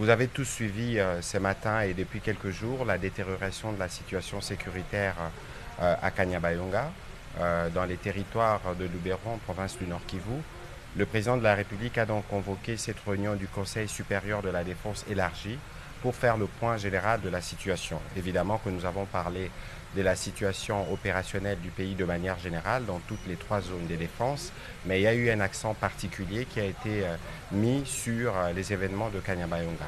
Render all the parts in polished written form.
Vous avez tous suivi ce matin et depuis quelques jours la détérioration de la situation sécuritaire à Kanyabayonga, dans les territoires de Lubero, en province du Nord Kivu. Le président de la République a donc convoqué cette réunion du Conseil supérieur de la défense élargie pour faire le point général de la situation. Évidemment que nous avons parlé de la situation opérationnelle du pays de manière générale dans toutes les trois zones de défense, mais il y a eu un accent particulier qui a été mis sur les événements de Kanyabayonga.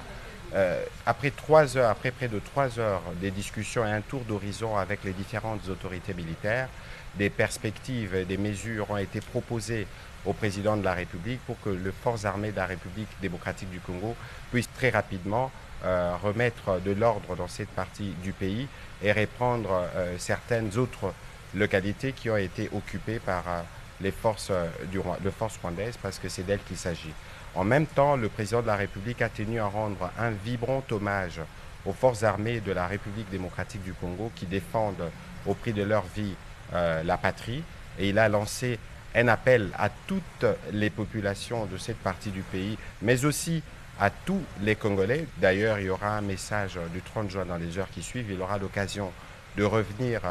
Après 3 heures, après près de 3 heures des discussions et un tour d'horizon avec les différentes autorités militaires, des perspectives et des mesures ont été proposées au président de la République pour que les forces armées de la République démocratique du Congo puissent très rapidement remettre de l'ordre dans cette partie du pays et reprendre certaines autres localités qui ont été occupées par les forces, les forces rwandaises, parce que c'est d'elles qu'il s'agit. En même temps, le président de la République a tenu à rendre un vibrant hommage aux forces armées de la République démocratique du Congo qui défendent au prix de leur vie la patrie. Et il a lancé un appel à toutes les populations de cette partie du pays, mais aussi à tous les Congolais. D'ailleurs, il y aura un message du 30 juin dans les heures qui suivent. Il aura l'occasion de revenir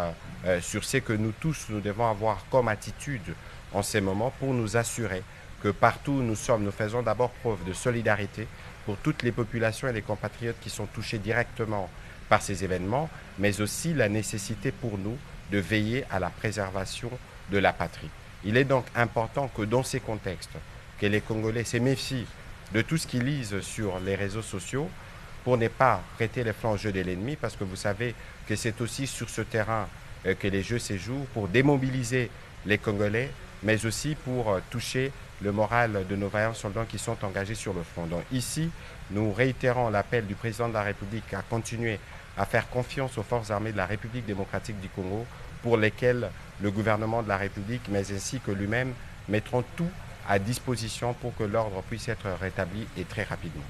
sur ce que nous tous, nous devons avoir comme attitude en ces moments pour nous assurer que partout où nous sommes, nous faisons d'abord preuve de solidarité pour toutes les populations et les compatriotes qui sont touchés directement par ces événements, mais aussi la nécessité pour nous de veiller à la préservation de la patrie. Il est donc important que dans ces contextes, que les Congolais se méfient de tout ce qu'ils lisent sur les réseaux sociaux pour ne pas prêter les flancs au jeu de l'ennemi, parce que vous savez que c'est aussi sur ce terrain que les jeux se jouent, pour démobiliser les Congolais, mais aussi pour toucher le moral de nos vaillants soldats qui sont engagés sur le front. Donc ici, nous réitérons l'appel du président de la République à continuer à faire confiance aux forces armées de la République démocratique du Congo, pour lesquelles le gouvernement de la République, mais ainsi que lui-même, mettront tout à disposition pour que l'ordre puisse être rétabli et très rapidement.